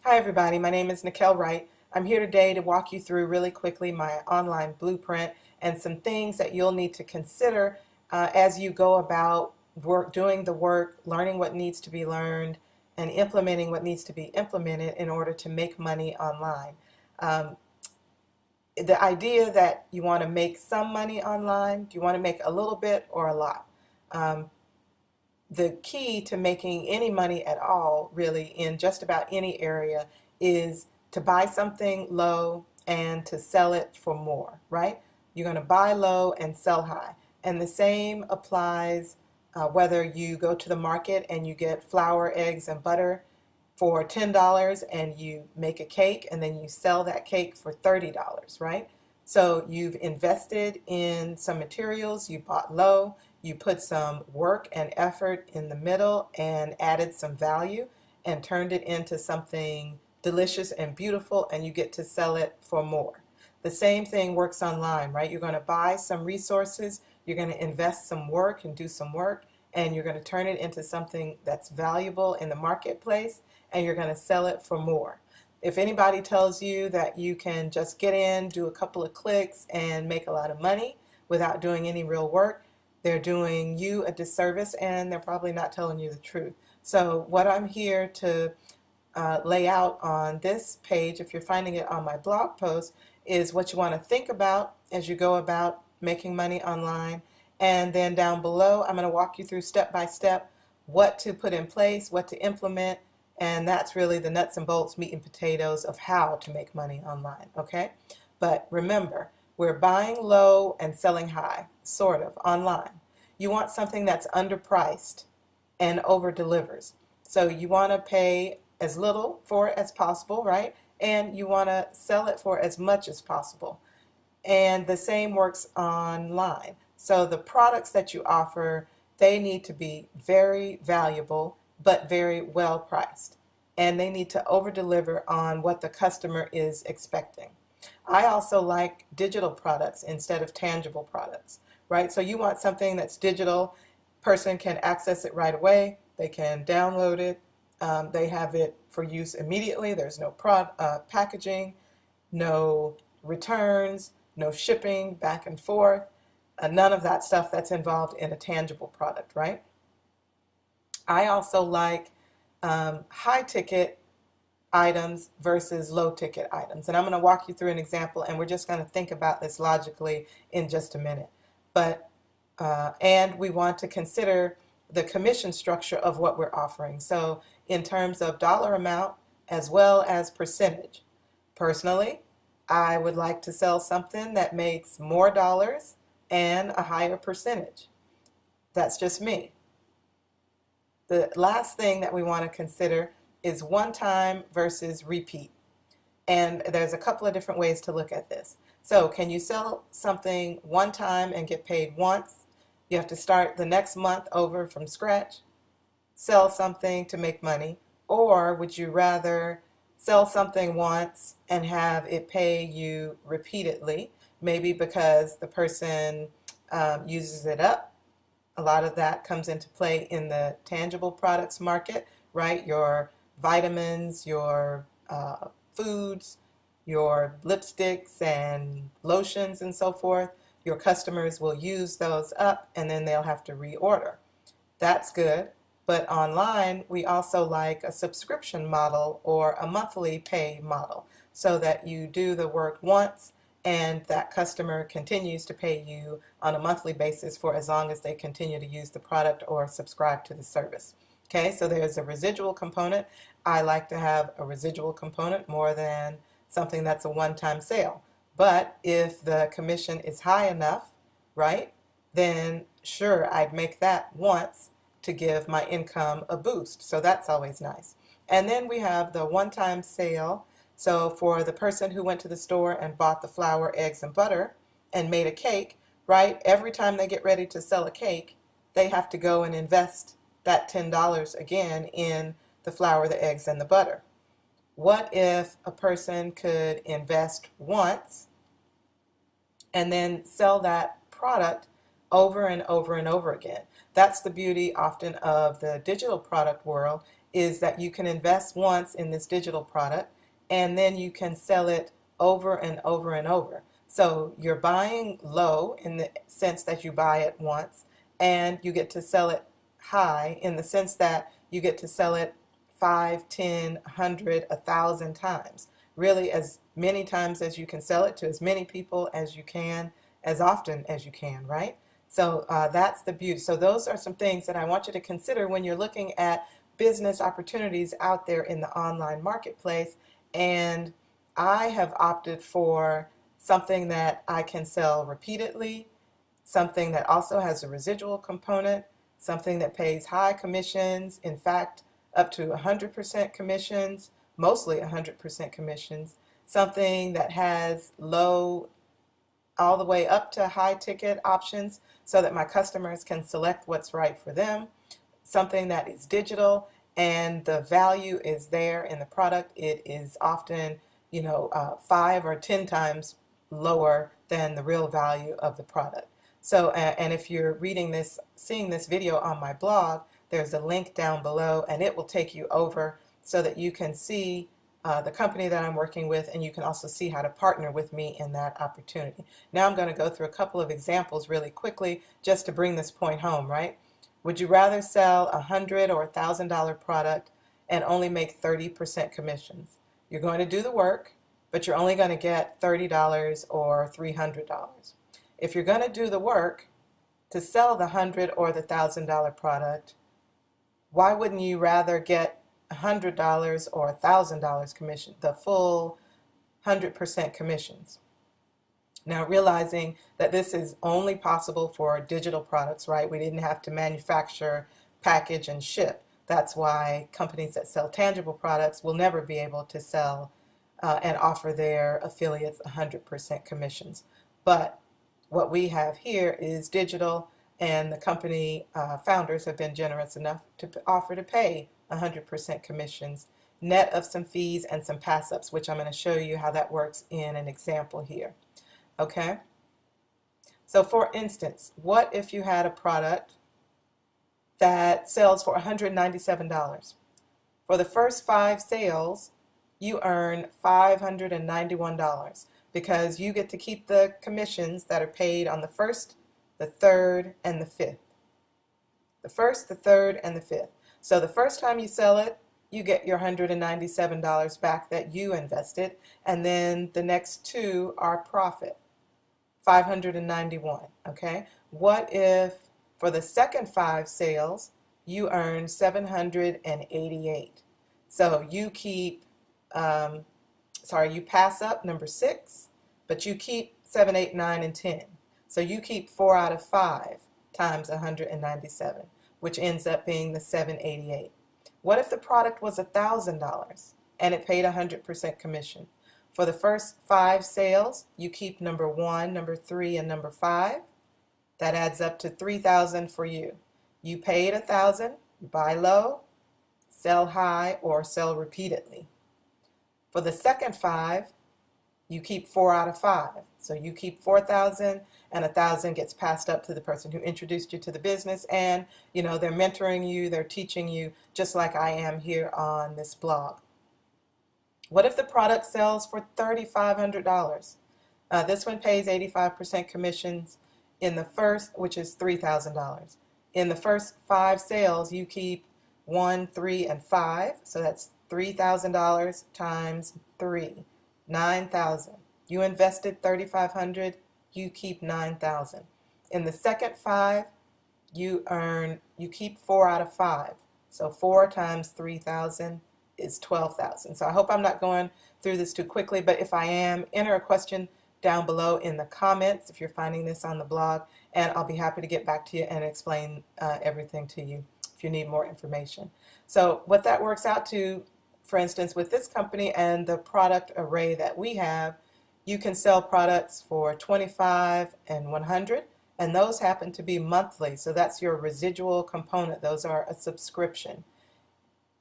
Hi everybody, my name is Nikel Wright. I'm here today to walk you through really quickly my online blueprint and some things that you'll need to consider as you go about doing the work, learning what needs to be learned, and implementing what needs to be implemented in order to make money online. Um, the idea that you want to make some money online, do you want to make a little bit or a lot? Um, the key to making any money at all, really, in just about any area, is to buy something low and to sell it for more, right? You're going to buy low and sell high. And the same applies whether you go to the market and you get flour, eggs, and butter for $10 and you make a cake and then you sell that cake for $30, right? So you've invested in some materials, you bought low, you put some work and effort in the middle and added some value and turned it into something delicious and beautiful, and you get to sell it for more. The same thing works online, right? You're going to buy some resources, you're going to invest some work and do some work, and you're going to turn it into something that's valuable in the marketplace, and you're going to sell it for more. If anybody tells you that you can just get in, do a couple of clicks, and make a lot of money without doing any real work, they're doing you a disservice and they're probably not telling you the truth. So what I'm here to lay out on this page, if you're finding it on my blog post, is what you want to think about as you go about making money online. And then down below, I'm going to walk you through step by step what to put in place, what to implement, and that's really the nuts and bolts, meat and potatoes of how to make money online, okay? But remember, we're buying low and selling high, sort of, online. You want something that's underpriced and over delivers. So you want to pay as little for it as possible, right? And you want to sell it for as much as possible. And the same works online. So the products that you offer, they need to be very valuable, but very well priced. And they need to over deliver on what the customer is expecting. I also like digital products instead of tangible products, right? So you want something that's digital, person can access it right away, they can download it, they have it for use immediately, there's no packaging, no returns, no shipping back and forth, none of that stuff that's involved in a tangible product, right? I also like high ticket items versus low ticket items. And I'm going to walk you through an example, and we're just going to think about this logically in just a minute. But and we want to consider the commission structure of what we're offering. So in terms of dollar amount as well as percentage. Personally, I would like to sell something that makes more dollars and a higher percentage. That's just me. The last thing that we want to consider is one time versus repeat. And there's a couple of different ways to look at this. So can you sell something one time and get paid once? You have to start the next month over from scratch, sell something to make money, or would you rather sell something once and have it pay you repeatedly, maybe because the person uses it up? A lot of that comes into play in the tangible products market, right? Your vitamins, your foods, your lipsticks and lotions and so forth. Your customers will use those up and then they'll have to reorder. That's good. But online, we also like a subscription model or a monthly pay model so that you do the work once and that customer continues to pay you on a monthly basis for as long as they continue to use the product or subscribe to the service. Okay, so there's a residual component. I like to have a residual component more than something that's a one-time sale. But if the commission is high enough, right, then sure, I'd make that once to give my income a boost. So that's always nice. And then we have the one-time sale. So for the person who went to the store and bought the flour, eggs, and butter and made a cake, right, every time they get ready to sell a cake, they have to go and invest that $10 again in the flour, the eggs, and the butter. What if a person could invest once and then sell that product over and over and over again? That's the beauty often of the digital product world, is that you can invest once in this digital product and then you can sell it over and over and over. So you're buying low in the sense that you buy it once, and you get to sell it high in the sense that you get to sell it 5, 10, 100, 1,000 times. Really, as many times as you can sell it to as many people as you can, as often as you can, right? So that's the beauty. So those are some things that I want you to consider when you're looking at business opportunities out there in the online marketplace. And I have opted for something that I can sell repeatedly, something that also has a residual component, something that pays high commissions, in fact, up to 100% commissions, mostly 100% commissions, something that has low all the way up to high ticket options so that my customers can select what's right for them, something that is digital and the value is there in the product. It is often, 5 or 10 times lower than the real value of the product. So, and if you're reading this, seeing this video on my blog, there's a link down below and it will take you over so that you can see the company that I'm working with, and you can also see how to partner with me in that opportunity. Now I'm going to go through a couple of examples really quickly just to bring this point home, right? Would you rather sell a $100 or $1,000 product and only make 30% commissions? You're going to do the work, but you're only going to get $30 or $300. If you're going to do the work to sell the $100 or the $1,000 product, why wouldn't you rather get $100 or $1,000 commission, the full 100% commissions? Now, realizing that this is only possible for digital products, right? We didn't have to manufacture, package, and ship. That's why companies that sell tangible products will never be able to sell and offer their affiliates 100% commissions. But what we have here is digital, and the company founders have been generous enough to offer to pay 100% commissions, net of some fees and some pass-ups, which I'm going to show you how that works in an example here. Okay? So for instance, what if you had a product that sells for $197? For the first 5 sales, you earn $591 because you get to keep the commissions that are paid on the first, the third, and the fifth. The first, the third, and the fifth. So the first time you sell it, you get your $197 back that you invested, and then the next 2 are profit, $591, okay? What if for the second 5 sales, you earn $788? So you keep, you pass up number 6, but you keep 7, 8, 9, and 10. So you keep 4 out of 5 times 197, which ends up being the $788. What if the product was $1,000 and it paid 100% commission? For the first 5 sales, you keep number 1, number 3, and number 5. That adds up to $3,000 for you. You paid $1,000, you buy low, sell high, or sell repeatedly. For the second 5, you keep 4 out of 5. So you keep 4,000, and 1,000 gets passed up to the person who introduced you to the business, and they're mentoring you, they're teaching you, just like I am here on this blog. What if the product sells for $3,500? This one pays 85% commissions in the first, which is $3,000. In the first 5 sales, you keep 1, 3, and 5, so that's $3,000 times 3, $9,000. You invested $3,500, you keep $9,000. In the second 5, you keep 4 out of 5. So 4 times 3,000 is 12,000. So I hope I'm not going through this too quickly, but if I am, enter a question down below in the comments if you're finding this on the blog, and I'll be happy to get back to you and explain everything to you if you need more information. So what that works out to, for instance, with this company and the product array that we have, you can sell products for $25 and $100, and those happen to be monthly, so that's your residual component. Those are a subscription.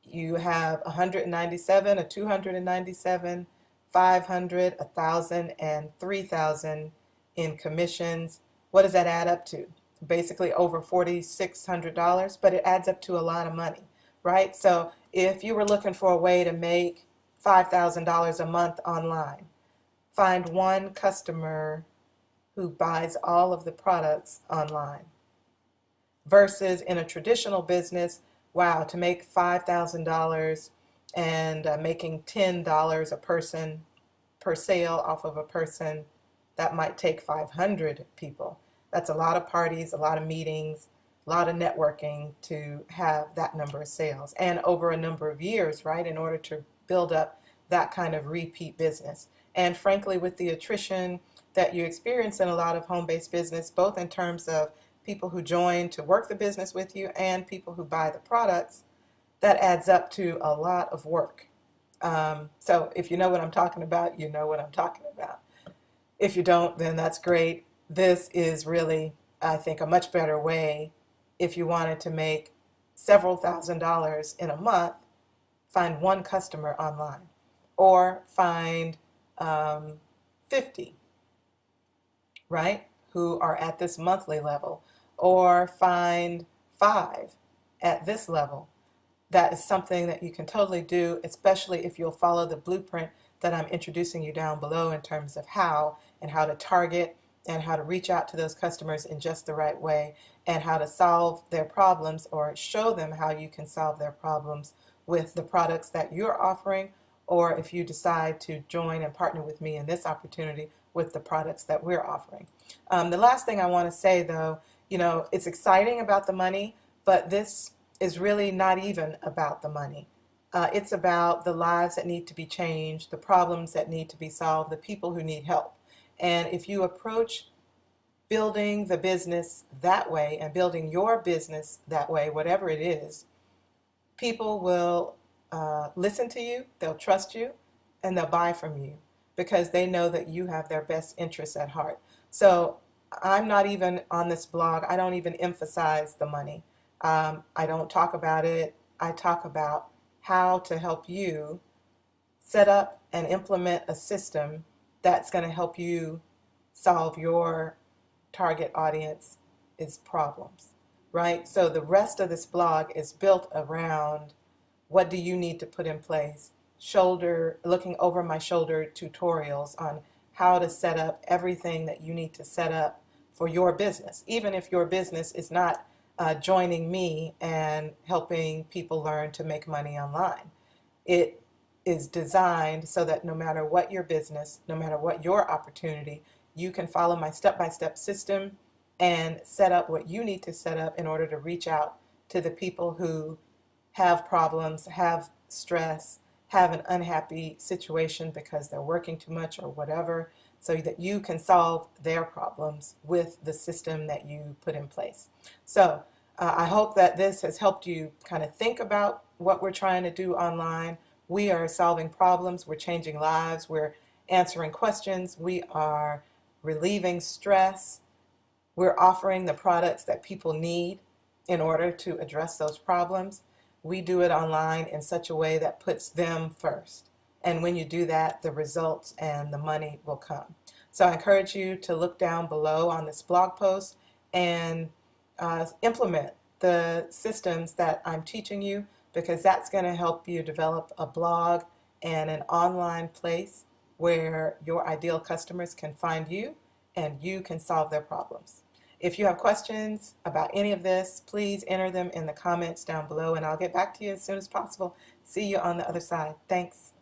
You have $197, a $297, $500, $1,000, and $3,000 in commissions. What does that add up to? Basically over $4,600, but it adds up to a lot of money, right? So if you were looking for a way to make $5,000 a month online, find one customer who buys all of the products online. Versus in a traditional business, wow, to make $5,000 and making $10 a person per sale off of a person, that might take 500 people. That's a lot of parties, a lot of meetings, a lot of networking to have that number of sales, and over a number of years, right, in order to build up that kind of repeat business. And frankly, with the attrition that you experience in a lot of home-based business, both in terms of people who join to work the business with you and people who buy the products, that adds up to a lot of work. So if you know what I'm talking about, you know what I'm talking about. If you don't, then that's great. This is really, I think, a much better way if you wanted to make several $1,000s in a month. Find one customer online, or find 50, right, who are at this monthly level, or find 5 at this level. That is something that you can totally do, especially if you'll follow the blueprint that I'm introducing you down below in terms of how, and how to target and how to reach out to those customers in just the right way, and how to solve their problems, or show them how you can solve their problems with the products that you're offering, or if you decide to join and partner with me in this opportunity with the products that we're offering. The last thing I want to say, though, it's exciting about the money, but this is really not even about the money. It's about the lives that need to be changed, the problems that need to be solved, the people who need help. And if you approach building the business that way, and building your business that way, whatever it is, people will listen to you, they'll trust you, and they'll buy from you because they know that you have their best interests at heart. So I'm not even on this blog, I don't even emphasize the money. I don't talk about it. I talk about how to help you set up and implement a system that's going to help you solve your target audience's problems, right? So the rest of this blog is built around what do you need to put in place, looking over my shoulder tutorials on how to set up everything that you need to set up for your business, even if your business is not joining me and helping people learn to make money online. It is designed so that no matter what your business, no matter what your opportunity, you can follow my step-by-step system and set up what you need to set up in order to reach out to the people who have problems, have stress, have an unhappy situation because they're working too much or whatever, so that you can solve their problems with the system that you put in place. So I hope that this has helped you kind of think about what we're trying to do online. We are solving problems, we're changing lives, we're answering questions, we are relieving stress, we're offering the products that people need in order to address those problems. We do it online in such a way that puts them first. And when you do that, the results and the money will come. So I encourage you to look down below on this blog post and implement the systems that I'm teaching you, because that's going to help you develop a blog and an online place where your ideal customers can find you and you can solve their problems. If you have questions about any of this, please enter them in the comments down below and I'll get back to you as soon as possible. See you on the other side. Thanks.